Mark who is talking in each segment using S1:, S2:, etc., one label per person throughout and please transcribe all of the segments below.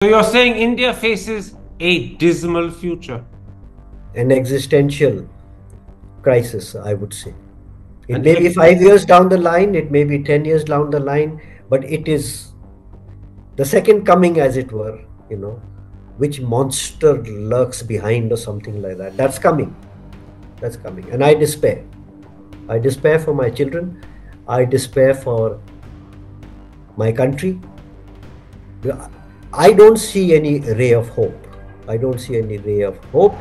S1: So you're saying India faces a dismal future?
S2: An existential crisis, I would say. It
S1: An
S2: may be
S1: ex-
S2: 5 years down the line, it may be 10 years down the line, but it is the second coming, as it were, which monster lurks behind or something like that. That's coming. That's coming. And I despair. I despair for my children. I despair for my country. I don't see any ray of hope. I don't see any ray of hope.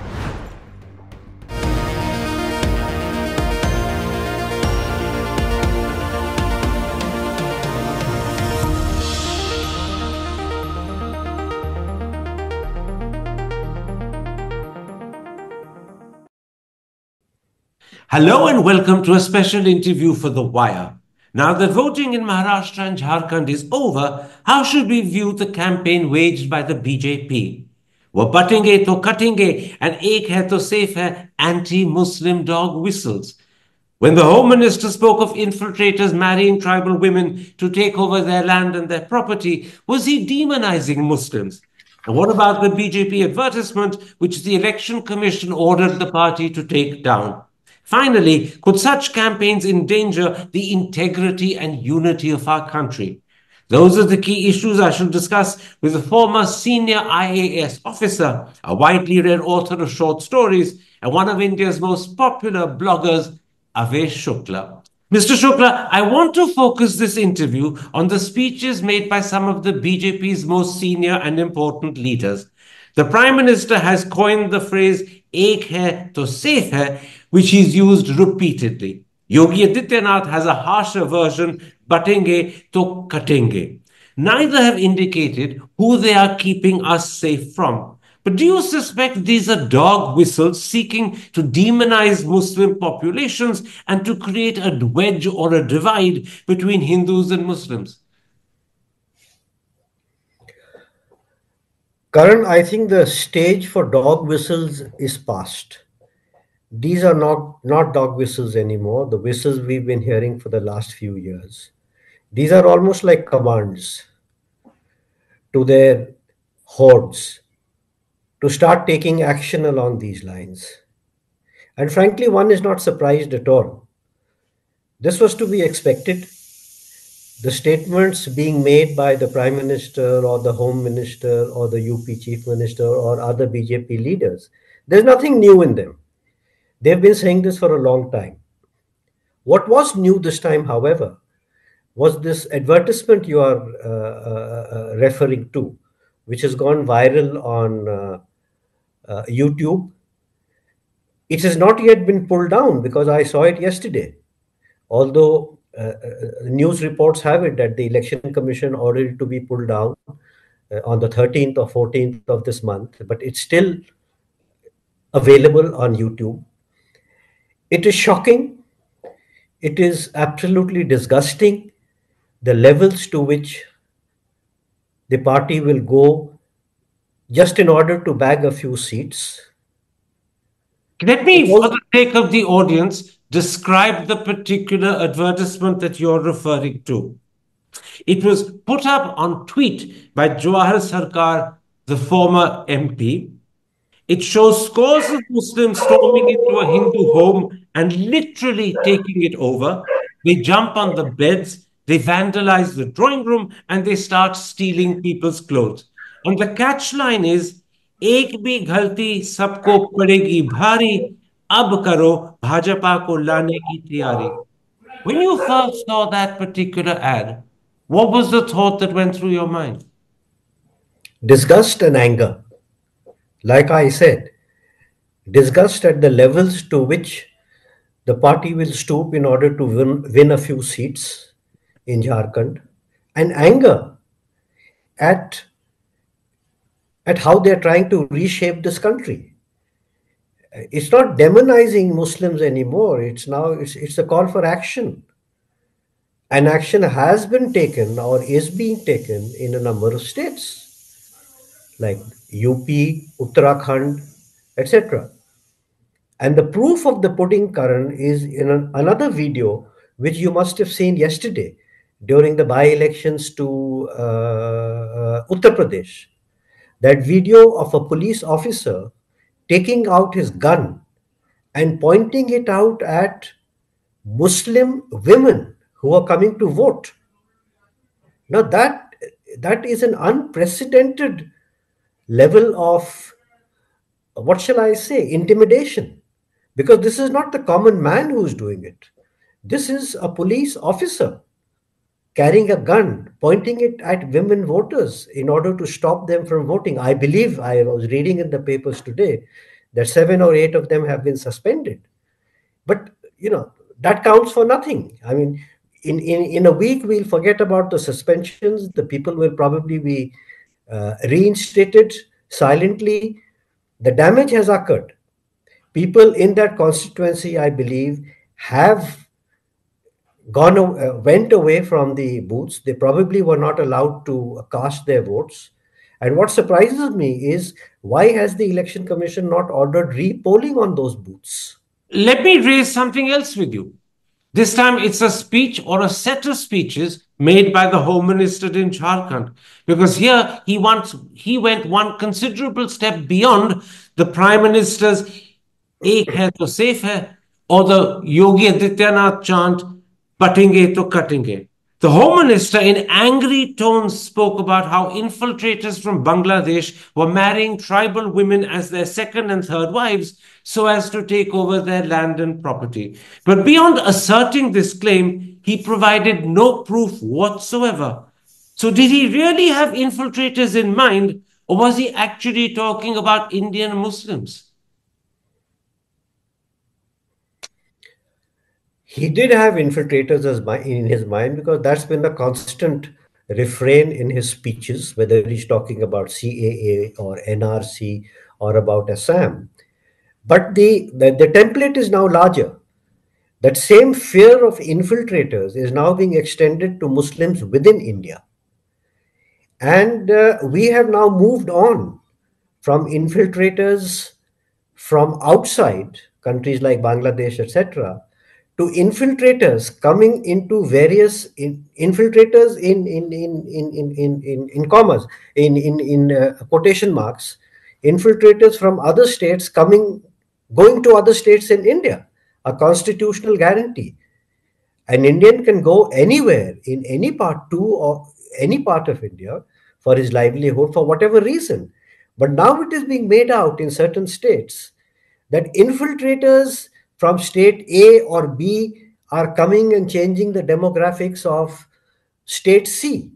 S1: Hello and welcome to a special interview for The Wire. Now that voting in Maharashtra and Jharkhand is over, how should we view the campaign waged by the BJP? वो बटेंगे तो कटेंगे and एक है तो safe है anti-Muslim dog whistles. When the Home Minister spoke of infiltrators marrying tribal women to take over their land and their property, was he demonizing Muslims? And what about the BJP advertisement which the Election Commission ordered the party to take down? Finally, could such campaigns endanger the integrity and unity of our country? Those are the key issues I shall discuss with a former senior IAS officer, a widely read author of short stories, and one of India's most popular bloggers, Avay Shukla. Mr. Shukla, I want to focus this interview on the speeches made by some of the BJP's most senior and important leaders. The Prime Minister has coined the phrase "ek hai to safe hai," which he's used repeatedly. Yogi Adityanath has a harsher version, "batenge to katenge." Neither have indicated who they are keeping us safe from. But do you suspect these are dog whistles seeking to demonize Muslim populations and to create a wedge or a divide between Hindus and Muslims?
S2: Karan, I think the stage for dog whistles is past. These are not dog whistles anymore, the whistles we've been hearing for the last few years. These are almost like commands to their hordes to start taking action along these lines. And frankly, one is not surprised at all. This was to be expected. The statements being made by the Prime Minister or the Home Minister or the UP Chief Minister or other BJP leaders, there's nothing new in them. They've been saying this for a long time. What was new this time, however, was this advertisement you are referring to, which has gone viral on YouTube. It has not yet been pulled down because I saw it yesterday. Although news reports have it that the Election Commission ordered it to be pulled down on the 13th or 14th of this month, but it's still available on YouTube. It is shocking. It is absolutely disgusting, the levels to which the party will go just in order to bag a few seats.
S1: Let
S2: It
S1: me, for
S2: was
S1: the sake of the audience, describe the particular advertisement that you're referring to. It was put up on tweet by Jawahar Sarkar, the former MP. It shows scores of Muslims storming into a Hindu home and literally taking it over. They jump on the beds, they vandalize the drawing room, and they start stealing people's clothes. And the catch line is, एक भी गलती सबको पड़ेगी भारी, अब करो भाजपा को लाने की तैयारी. When you first saw that particular ad, what was the thought that went through your mind?
S2: disgust and anger. Like I said, disgust at the levels to which the party will stoop in order to win a few seats in Jharkhand, and anger at, at how they're trying to reshape this country. It's not demonizing Muslims anymore. It's a call for action. And action has been taken or is being taken in a number of states like UP, Uttarakhand, etc. And the proof of the pudding, Karan, is in another video which you must have seen yesterday during the by-elections to Uttar Pradesh. That video of a police officer taking out his gun and pointing it out at Muslim women who are coming to vote. Now that is an unprecedented level of, what shall I say, intimidation, because this is not the common man who's doing it. This is a police officer carrying a gun, pointing it at women voters in order to stop them from voting. I believe I was reading in the papers today that 7 or 8 of them have been suspended. But that counts for nothing. I mean, in a week we'll forget about the suspensions. The people will probably be reinstated silently. The damage has occurred. People in that constituency, I believe, have went away from the booths. They probably were not allowed to cast their votes. And what surprises me is, why has the election commission not ordered re-polling on those booths?
S1: Let me raise something else with you. This time it's a speech or a set of speeches made by the Home Minister in Jharkhand. Because here he went one considerable step beyond the Prime Minister's Ek hai to safe hai, or the Yogi Adityanath chant, Patenge to Katenge. The Home Minister, in angry tones, spoke about how infiltrators from Bangladesh were marrying tribal women as their second and third wives so as to take over their land and property. But beyond asserting this claim, he provided no proof whatsoever. So, did he really have infiltrators in mind, or was he actually talking about Indian Muslims?
S2: He did have infiltrators in his mind, because that's been the constant refrain in his speeches, whether he's talking about CAA or NRC or about Assam. But the template is now larger. That same fear of infiltrators is now being extended to Muslims within India. And we have now moved on from infiltrators from outside countries like Bangladesh, etc., to infiltrators coming into various infiltrators in commas, in quotation marks, infiltrators from other states going to other states in India, a constitutional guarantee. An Indian can go anywhere in any part to or any part of India for his livelihood for whatever reason. But now it is being made out in certain states that infiltrators from state A or B are coming and changing the demographics of state C.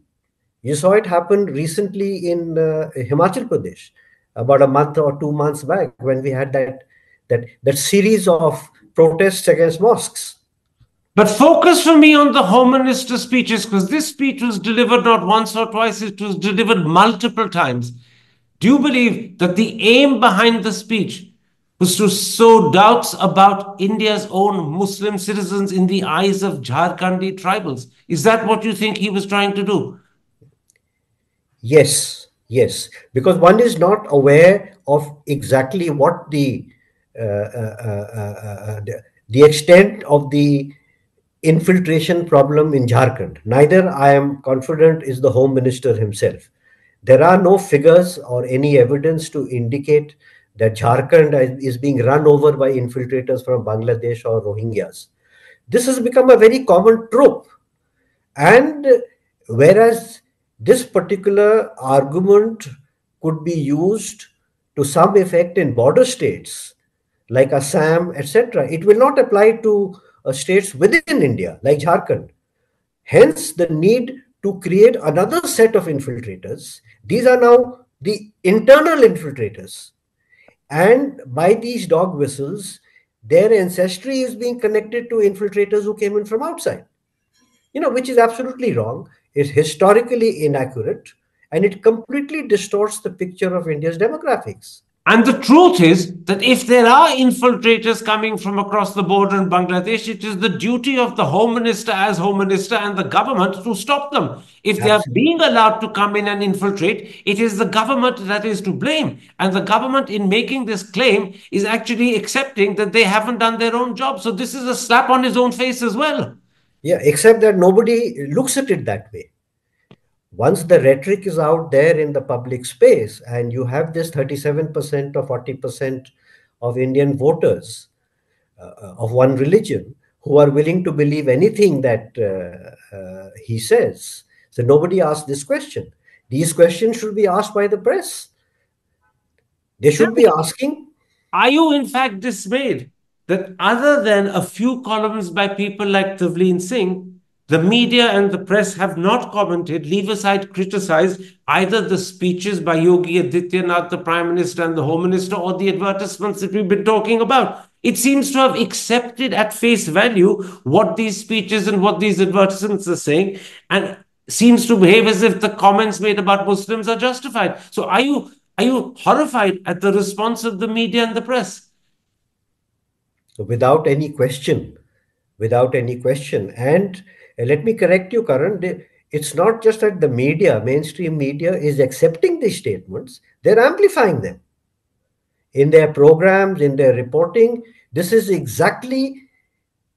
S2: You saw it happen recently in Himachal Pradesh about a month or 2 months back, when we had that series of protests against mosques.
S1: But focus for me on the Home Minister's speeches, because this speech was delivered not once or twice, it was delivered multiple times. Do you believe that the aim behind the speech was to sow doubts about India's own Muslim citizens in the eyes of Jharkhandi tribals? Is that what you think he was trying to do?
S2: Yes, yes, because one is not aware of exactly what the extent of the infiltration problem in Jharkhand. Neither, I am confident, is the Home Minister himself. There are no figures or any evidence to indicate that Jharkhand is being run over by infiltrators from Bangladesh or Rohingyas. This has become a very common trope. And whereas this particular argument could be used to some effect in border states like Assam, etc., it will not apply to states within India like Jharkhand. Hence, the need to create another set of infiltrators. These are now the internal infiltrators. And by these dog whistles, their ancestry is being connected to infiltrators who came in from outside, which is absolutely wrong, is historically inaccurate, and it completely distorts the picture of India's demographics.
S1: And the truth is that if there are infiltrators coming from across the border in Bangladesh, it is the duty of the Home Minister as Home Minister and the government to stop them. If they are
S2: Absolutely.
S1: being allowed to come in and infiltrate, it is the government that is to blame. And the government, in making this claim, is actually accepting that they haven't done their own job. So this is a slap on his own face as well.
S2: Yeah, except that nobody looks at it that way. Once the rhetoric is out there in the public space and you have this 37% or 40% of Indian voters of one religion who are willing to believe anything that he says. So nobody asked this question. These questions should be asked by the press. They
S1: Tell
S2: should be
S1: me,
S2: asking.
S1: are you in fact dismayed that other than a few columns by people like Tavleen Singh, the media and the press have not commented, leave aside criticized either the speeches by Yogi Adityanath, the Prime Minister and the Home Minister, or the advertisements that we've been talking about? It seems to have accepted at face value what these speeches and what these advertisements are saying, and seems to behave as if the comments made about Muslims are justified. So are you horrified at the response of the media and the press?
S2: Without any question, without any question. And let me correct you, Karan. It's not just that the media, mainstream media, is accepting these statements, they're amplifying them in their programs, in their reporting. This is exactly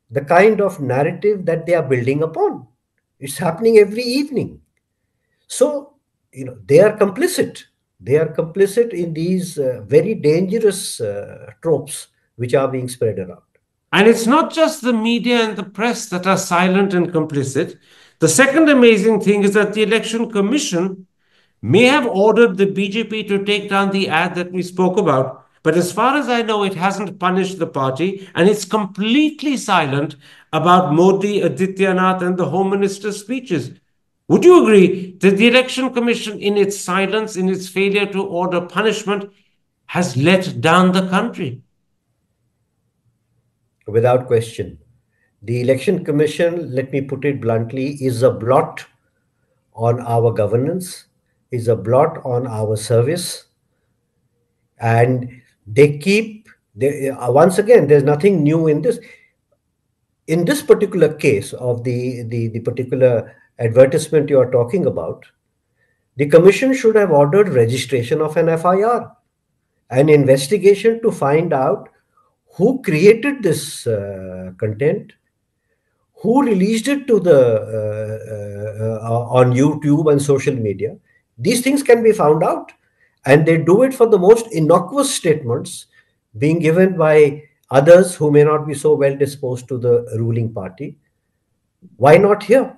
S2: the kind of narrative that they are building upon. It's happening every evening. So, they are complicit. They are complicit in these very dangerous tropes which are being spread around.
S1: And it's not just the media and the press that are silent and complicit. The second amazing thing is that the Election Commission may have ordered the BJP to take down the ad that we spoke about. But as far as I know, it hasn't punished the party, and it's completely silent about Modi, Adityanath, and the Home Minister's speeches. Would you agree that the Election Commission, in its silence, in its failure to order punishment, has let down the country?
S2: Without question. The Election Commission, let me put it bluntly, is a blot on our governance, is a blot on our service. And once again, there's nothing new in this. In this particular case of the particular advertisement you are talking about, the commission should have ordered registration of an FIR, an investigation to find out who created this content, who released it to the on YouTube and social media. These things can be found out, and they do it for the most innocuous statements being given by others who may not be so well disposed to the ruling party. Why not here?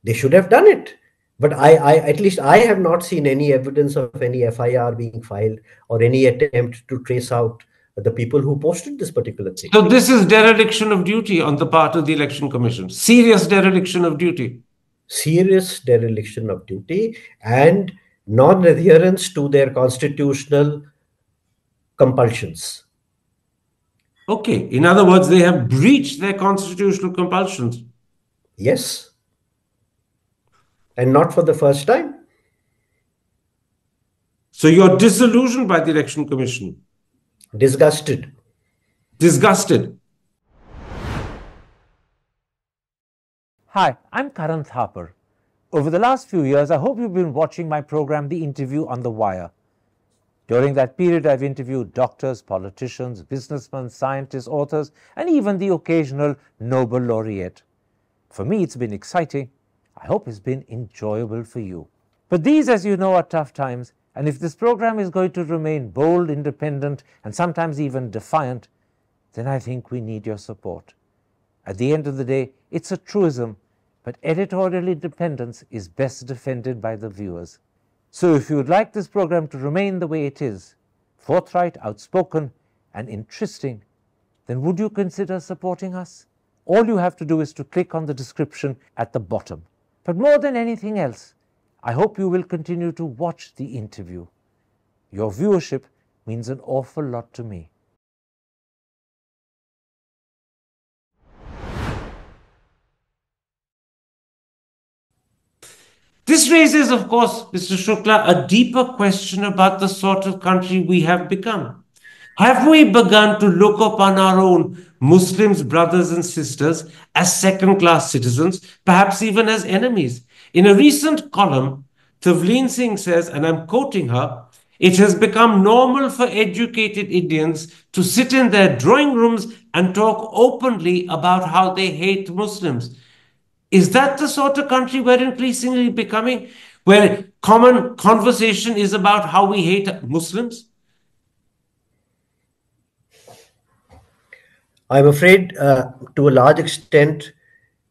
S2: They should have done it. But at least I have not seen any evidence of any FIR being filed or any attempt to trace out the people who posted this particular thing.
S1: So this is dereliction of duty on the part of the Election Commission. Serious dereliction of duty.
S2: Serious dereliction of duty and non-adherence to their constitutional compulsions.
S1: Okay. In other words, they have breached their constitutional compulsions.
S2: Yes. And not for the first time.
S1: So you're disillusioned by the Election Commission.
S2: Disgusted.
S1: Disgusted.
S3: Hi, I'm Karan Thapar. Over the last few years, I hope you've been watching my program, The Interview on the Wire. During that period, I've interviewed doctors, politicians, businessmen, scientists, authors, and even the occasional Nobel laureate. For me, it's been exciting. I hope it's been enjoyable for you. But these, as you know, are tough times, and if this program is going to remain bold, independent, and sometimes even defiant, then I think we need your support. At the end of the day, it's a truism, but editorial independence is best defended by the viewers. So if you would like this program to remain the way it is, forthright, outspoken, and interesting, then would you consider supporting us? All you have to do is to click on the description at the bottom. But more than anything else, I hope you will continue to watch the interview. Your viewership means an awful lot to me.
S1: This raises, of course, Mr. Shukla, a deeper question about the sort of country we have become. Have we begun to look upon our own Muslims, brothers and sisters, as second-class citizens, perhaps even as enemies? In a recent column, Tavleen Singh says, and I'm quoting her, "It has become normal for educated Indians to sit in their drawing rooms and talk openly about how they hate Muslims." Is that the sort of country we're increasingly becoming, where common conversation is about how we hate Muslims?
S2: I'm afraid, to a large extent,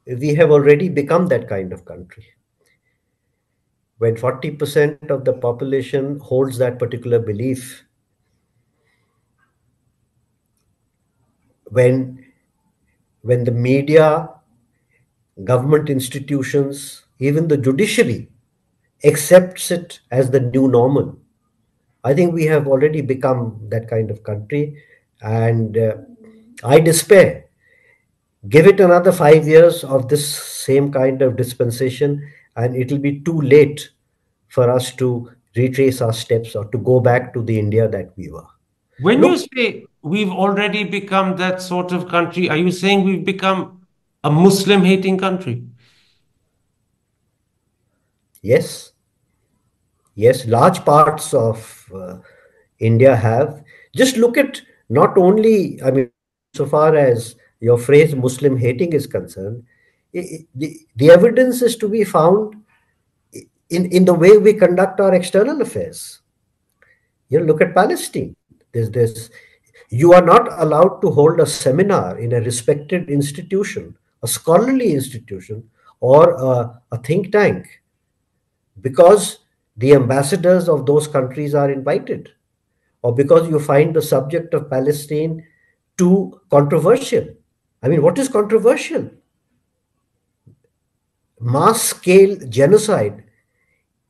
S2: we have already become that kind of country. When 40% of the population holds that particular belief, when the media, government institutions, even the judiciary accepts it as the new normal, I think we have already become that kind of country, and I despair. Give it another 5 years of this same kind of dispensation, and it'll be too late for us to retrace our steps or to go back to the India that we were.
S1: When you
S2: Look,
S1: say we've already become that sort of country, are you saying we've become a Muslim hating country?
S2: yes, yes, large parts of India have. Just look at, not only, I mean, so far as your phrase Muslim hating is concerned, the evidence is to be found in the way we conduct our external affairs. You look at Palestine. You are not allowed to hold a seminar in a respected institution, a scholarly institution, or a think tank, because the ambassadors of those countries are invited, or because you find the subject of Palestine too controversial. I mean, what is controversial? Mass scale genocide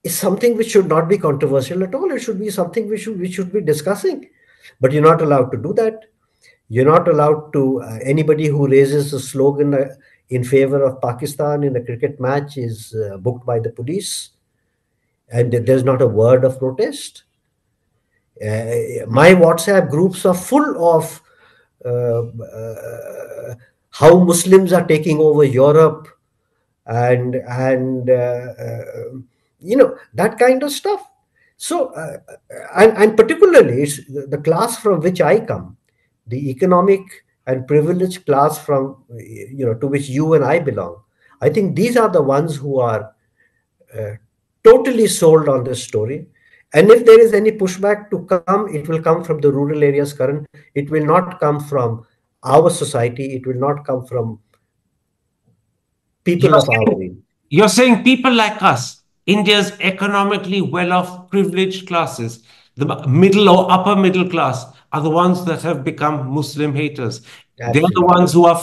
S2: is something which should not be controversial at all. It should be something we should be discussing. But you're not allowed to do that. You're not allowed to. Anybody who raises a slogan in favor of Pakistan in a cricket match is booked by the police, and there's not a word of protest. My WhatsApp groups are full of how Muslims are taking over Europe, and that kind of stuff. So, and particularly, it's the class from which I come, the economic and privileged class from to which you and I belong. I think these are the ones who are uh, totally sold on this story. And if there is any pushback to come, it will come from the rural areas, Karan. It will not come from our society. It will not come from
S1: You're
S2: people of our
S1: saying,
S2: way.
S1: you're saying people like us, India's economically well-off privileged classes, the middle or upper middle class, are the ones that have become Muslim haters. They're the
S2: Absolutely.
S1: ones who are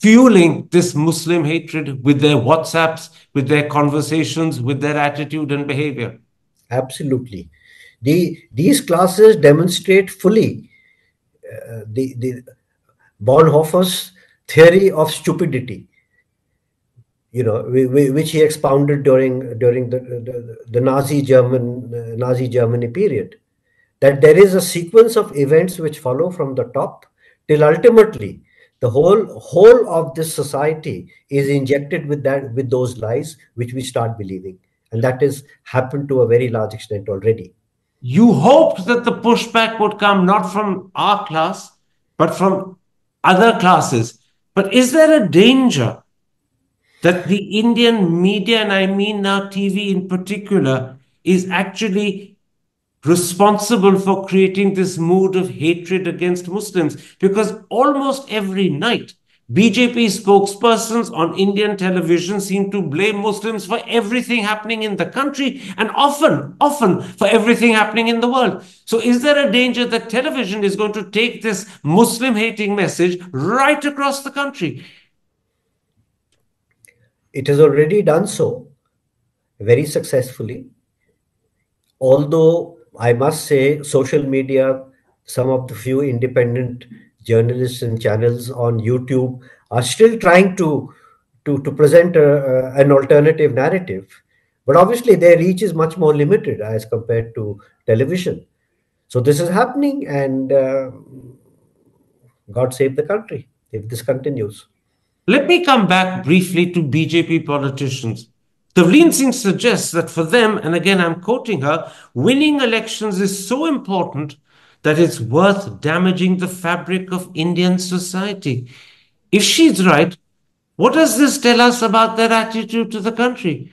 S1: fueling this Muslim hatred with their WhatsApps, with their conversations, with their attitude and behavior.
S2: Absolutely. These classes demonstrate fully the Bonhoeffer's theory of stupidity, which he expounded during the Nazi Germany period. That there is a sequence of events which follow from the top till ultimately the whole of this society is injected with those lies which we start believing, and that has happened to a very large extent already.
S1: You hoped that the pushback would come not from our class, but from other classes. But is there a danger that the Indian media, and I mean now TV in particular, is actually responsible for creating this mood of hatred against Muslims? Because almost every night, BJP spokespersons on Indian television seem to blame Muslims for everything happening in the country and often for everything happening in the world. So, is there a danger that television is going to take this Muslim hating message right across the country?
S2: It has already done so very successfully. Although I must say, social media, some of the few independent journalists and channels on YouTube are still trying to present an alternative narrative. But obviously, their reach is much more limited as compared to television. So this is happening, and God save the country if this continues.
S1: Let me come back briefly to BJP politicians. Tavleen Singh suggests that for them, and again I'm quoting her, winning elections is so important that it's worth damaging the fabric of Indian society. If she's right, What does this tell us about their attitude to the country?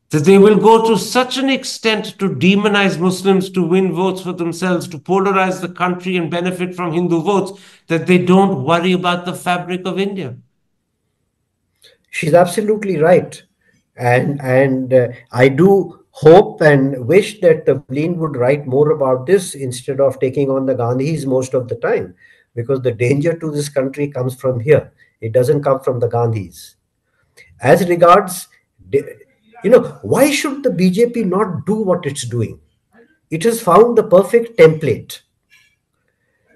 S1: That they will go to such an extent to demonize Muslims to win votes for themselves, to polarize the country and benefit from Hindu votes, that they don't worry about the fabric of India.
S2: She's absolutely right. And I do hope and wish that Tavleen would write more about this instead of taking on the Gandhis most of the time, because the danger to this country comes from here. It doesn't come from the Gandhis. As regards, why should the BJP not do what it's doing? It has found the perfect template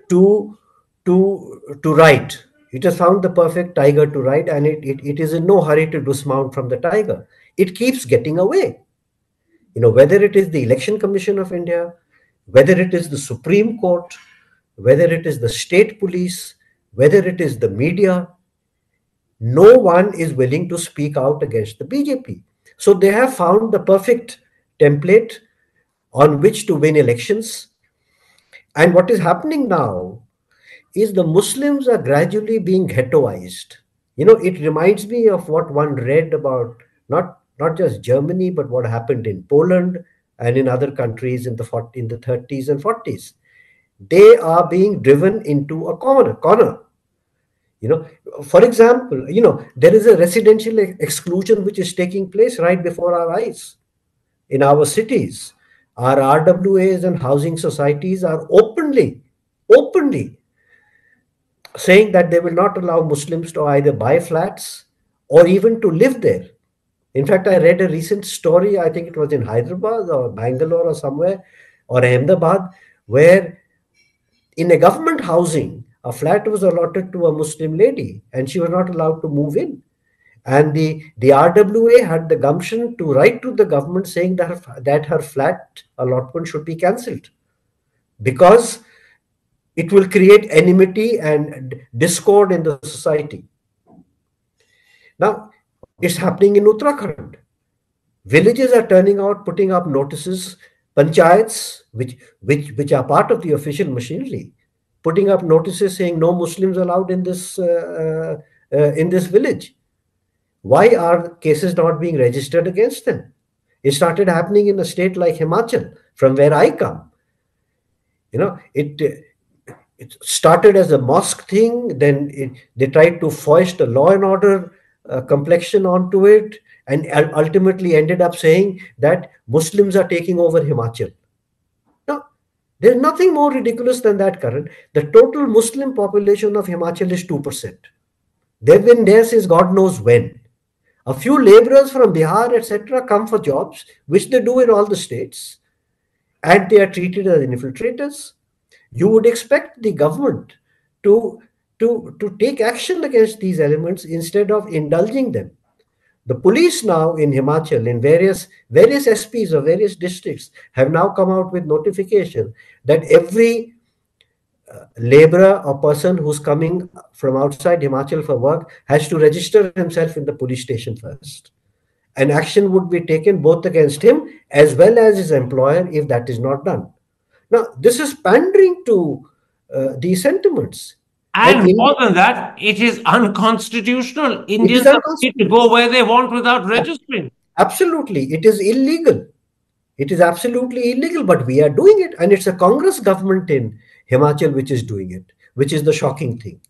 S2: to to ride. It has found the perfect tiger to ride, and it is in no hurry to dismount from the tiger. It keeps getting away. Whether it is the Election Commission of India, whether it is the Supreme Court, whether it is the state police, whether it is the media, no one is willing to speak out against the BJP. So they have found the perfect template on which to win elections. And what is happening now is the Muslims are gradually being ghettoized. It reminds me of what one read about not just Germany, but what happened in Poland and in other countries in the 30s and 40s. They are being driven into a corner. For example, there is a residential exclusion which is taking place right before our eyes in our cities. Our RWAs and housing societies are openly saying that they will not allow Muslims to either buy flats or even to live there. In fact, I read a recent story, I think it was in Hyderabad or Bangalore or somewhere, or Ahmedabad, where in a government housing, a flat was allotted to a Muslim lady and she was not allowed to move in. And the RWA had the gumption to write to the government saying that her flat allotment should be cancelled because it will create enmity and discord in the society. Now, it's happening in Uttarakhand. Villages are turning out, putting up notices, panchayats, which are part of the official machinery, putting up notices saying no Muslims allowed in this village. Why are cases not being registered against them? It started happening in a state like Himachal, from where I come. It started as a mosque thing, then they tried to foist a law and order complexion onto it, and ultimately ended up saying that Muslims are taking over Himachal. Now, there's nothing more ridiculous than that, Karan. The total Muslim population of Himachal is 2%. They've been there since God knows when. A few laborers from Bihar, etc., come for jobs, which they do in all the states, and they are treated as infiltrators. You would expect the government to take action against these elements instead of indulging them. The police now in Himachal, in various SPs of various districts, have now come out with notification that every laborer or person who's coming from outside Himachal for work has to register himself in the police station first. And action would be taken both against him as well as his employer if that is not done. Now, this is pandering to these sentiments.
S1: And more than that, it is unconstitutional. Indians are free to go where they want without registering.
S2: Absolutely. It is illegal. It is absolutely illegal, but we are doing it. And it's a Congress government in Himachal which is doing it, which is the shocking thing.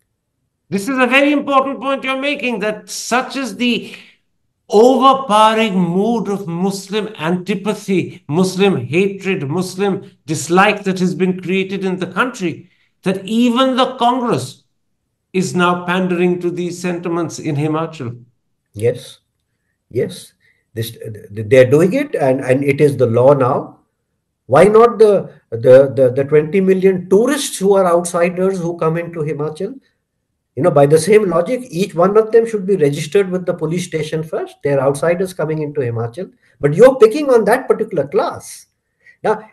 S1: This is a very important point you're making, that such is the overpowering mood of Muslim antipathy, Muslim hatred, Muslim dislike that has been created in the country, that even the Congress is now pandering to these sentiments in Himachal.
S2: Yes. They're doing it, and it is the law now. Why not the 20 million tourists who are outsiders who come into Himachal? By the same logic, each one of them should be registered with the police station first. They're outsiders coming into Himachal, but you're picking on that particular class. Now,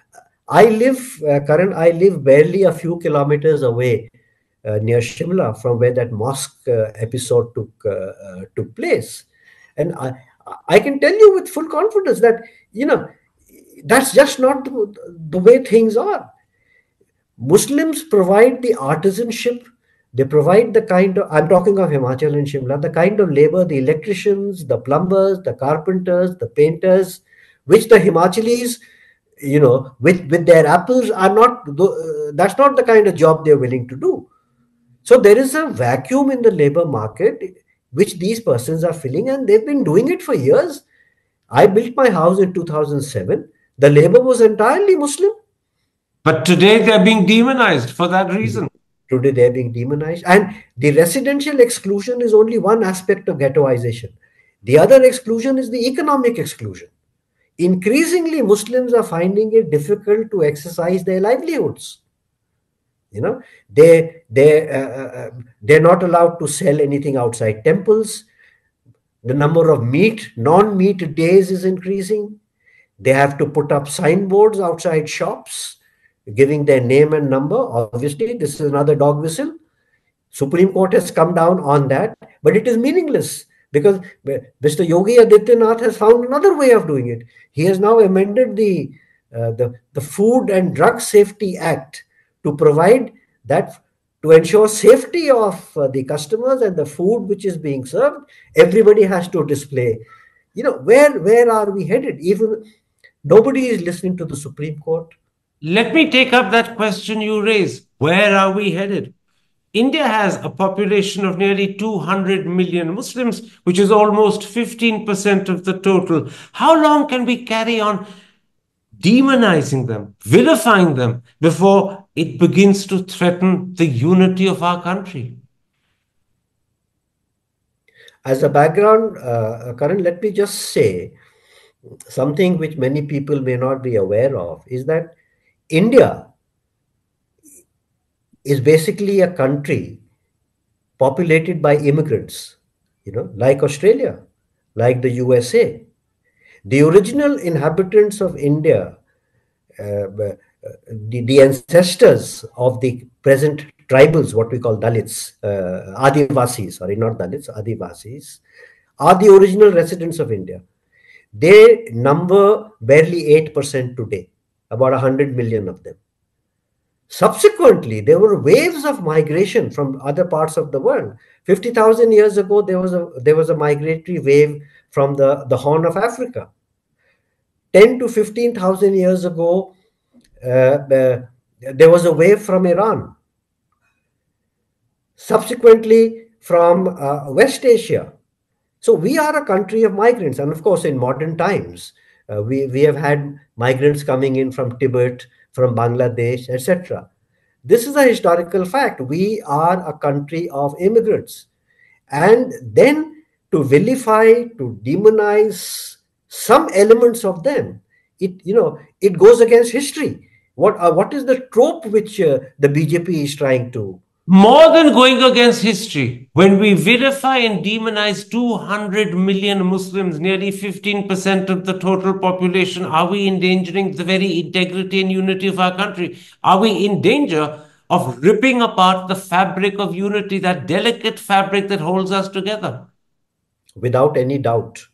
S2: Karan, I live barely a few kilometers away near Shimla from where that mosque episode took place. And I can tell you with full confidence that, that's just not the way things are. Muslims provide the artisanship, They provide the kind of, I'm talking of Himachal and Shimla, the kind of labor, the electricians, the plumbers, the carpenters, the painters, which the Himachalis, with their apples are not, that's not the kind of job they're willing to do. So there is a vacuum in the labor market which these persons are filling, and they've been doing it for years. I built my house in 2007. The labor was entirely Muslim.
S1: But today they're being demonized for that reason.
S2: Today they're being demonized. And the residential exclusion is only one aspect of ghettoization. The other exclusion is the economic exclusion. Increasingly, Muslims are finding it difficult to exercise their livelihoods. You know, they're not allowed to sell anything outside temples. The number of non-meat days is increasing. They have to put up signboards outside shops, giving their name and number. Obviously, this is another dog whistle. Supreme Court has come down on that, but it is meaningless because Mr. Yogi Adityanath has found another way of doing it. He has now amended the Food and Drug Safety Act to provide that, to ensure safety of the customers and the food which is being served. Everybody has to display. Where are we headed? Even nobody is listening to the Supreme Court.
S1: Let me take up that question you raise. Where are we headed? India has a population of nearly 200 million Muslims, which is almost 15% of the total. How long can we carry on demonizing them, vilifying them, before it begins to threaten the unity of our country?
S2: As a background, Karan, let me just say something which many people may not be aware of is that India is basically a country populated by immigrants, like Australia, like the USA. The original inhabitants of India, the ancestors of the present tribals, what we call Dalits, Adivasis, sorry, not Dalits, Adivasis, are the original residents of India. They number barely 8% today, about 100 million of them. Subsequently, there were waves of migration from other parts of the world. 50,000 years ago, there was a migratory wave from the Horn of Africa. 10 to 15,000 years ago, there was a wave from Iran. Subsequently, from West Asia. So we are a country of migrants. And of course, in modern times, we have had migrants coming in from Tibet, from Bangladesh, etc. This is a historical fact. We are a country of immigrants. And then to vilify, to demonize some elements of them, it goes against history. What is the trope which the BJP is trying to?
S1: More than going against history, when we vilify and demonize 200 million Muslims, nearly 15% of the total population, are we endangering the very integrity and unity of our country? Are we in danger of ripping apart the fabric of unity, that delicate fabric that holds us together?
S2: Without any doubt.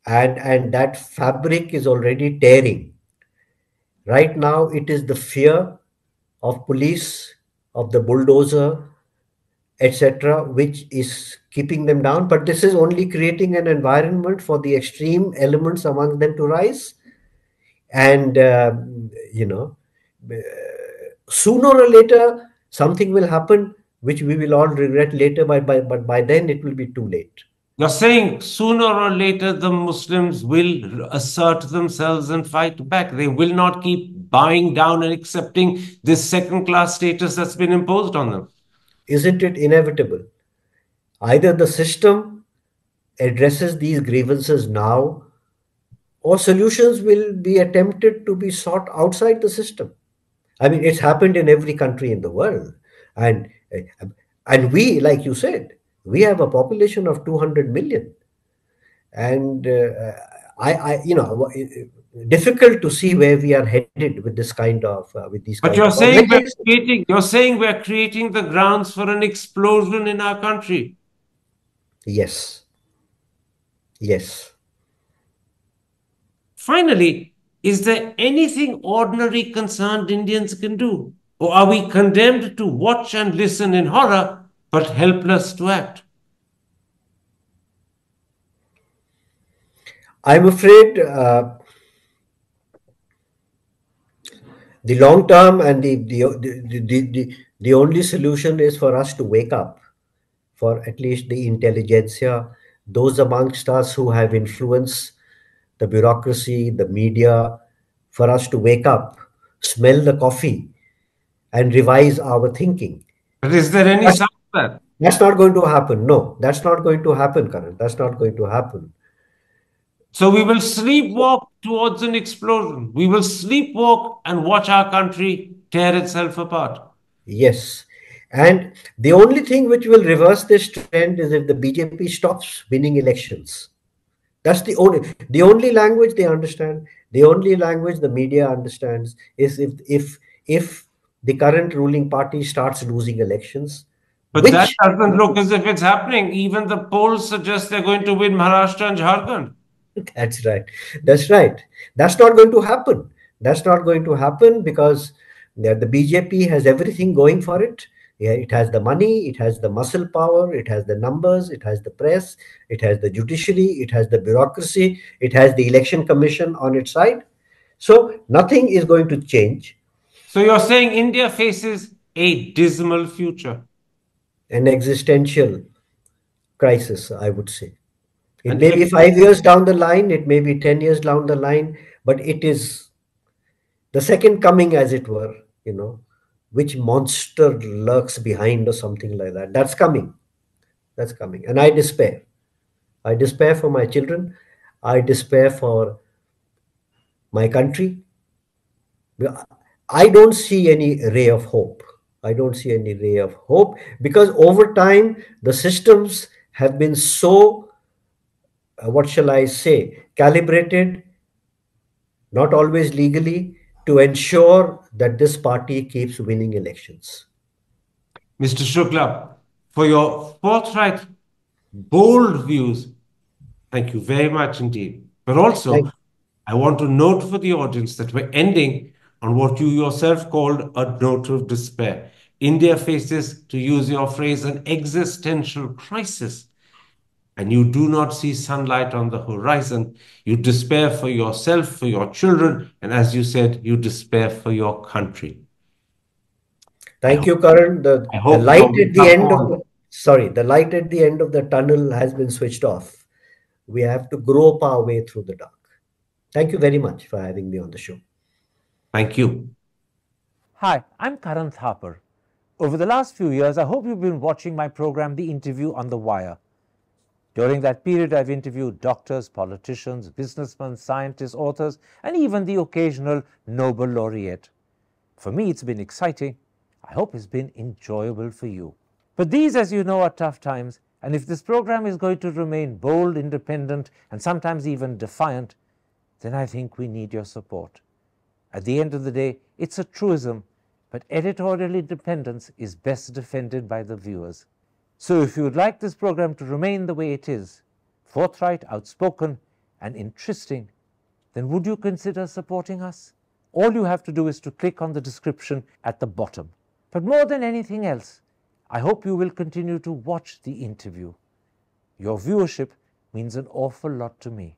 S2: And that fabric is already tearing. Right now, it is the fear of police, of the bulldozer, etc., which is keeping them down. But this is only creating an environment for the extreme elements among them to rise. And, sooner or later, something will happen which we will all regret later, but by then it will be too late.
S1: You're saying sooner or later the Muslims will assert themselves and fight back. They will not keep bowing down and accepting this second-class status that's been imposed on them.
S2: Isn't it inevitable? Either the system addresses these grievances now, or solutions will be attempted to be sought outside the system. I mean, it's happened in every country in the world. And we, like you said, we have a population of 200 million. And difficult to see where we are headed with this kind of with these.
S1: But you're saying we're creating the grounds for an explosion in our country.
S2: Yes. Yes.
S1: Finally, is there anything ordinary concerned Indians can do? Or are we condemned to watch and listen in horror, but helpless to act?
S2: I'm afraid the long term and the only solution is for us to wake up, for at least the intelligentsia, those amongst us who have influence, the bureaucracy, the media, for us to wake up, smell the coffee, and revise our thinking.
S1: But is there any
S2: That's,
S1: sign of that?
S2: that's not going to happen. No, that's not going to happen, Karan. That's not going to happen.
S1: So we will sleepwalk towards an explosion. We will sleepwalk and watch our country tear itself apart.
S2: Yes. And the only thing which will reverse this trend is if the BJP stops winning elections. That's the only language they understand. The only language the media understands is if the current ruling party starts losing elections,
S1: But that
S2: which
S1: doesn't look as if it's happening. Even the polls suggest they're going to win Maharashtra and Jharkhand.
S2: that's right. That's right. That's not going to happen. That's not going to happen because the BJP has everything going for it. Yeah, it has the money, it has the muscle power, it has the numbers, it has the press, it has the judiciary, it has the bureaucracy, it has the election commission on its side. So nothing is going to change.
S1: So you're saying India faces a dismal future.
S2: An existential crisis, I would say. It
S1: And
S2: may be 5 years down the line, it may be 10 years down the line, but it is the second coming, as it were, which monster lurks behind or something like that. That's coming. That's coming. And I despair. I despair for my children. I despair for my country. I don't see any ray of hope. I don't see any ray of hope because over time, the systems have been so, what shall I say, calibrated, not always legally, to ensure that this party keeps winning elections.
S1: Mr. Shukla, for your forthright, bold views, thank you very much indeed. But also,
S2: Thank
S1: I want to note for the audience that we're ending on what you yourself called a note of despair. India faces, to use your phrase, an existential crisis, and you do not see sunlight on the horizon. You despair for yourself, for your children, and as you said, you despair for your country. I
S2: Thank
S1: hope,
S2: you, Karan.
S1: I
S2: The
S1: hope
S2: light
S1: your
S2: at the
S1: wake-up
S2: end of
S1: call.
S2: the light at the end of the tunnel has been switched off. We have to grope our way through the dark. Thank you very much for having me on the show.
S1: Thank you.
S3: Hi, I'm Karan Thapar. Over the last few years, I hope you've been watching my program, The Interview on the Wire. During that period, I've interviewed doctors, politicians, businessmen, scientists, authors, and even the occasional Nobel laureate. For me, it's been exciting. I hope it's been enjoyable for you. But these, as you know, are tough times, and if this program is going to remain bold, independent, and sometimes even defiant, then I think we need your support. At the end of the day, it's a truism, but editorial independence is best defended by the viewers. So if you would like this program to remain the way it is, forthright, outspoken, and interesting, then would you consider supporting us? All you have to do is to click on the description at the bottom. But more than anything else, I hope you will continue to watch the interview. Your viewership means an awful lot to me.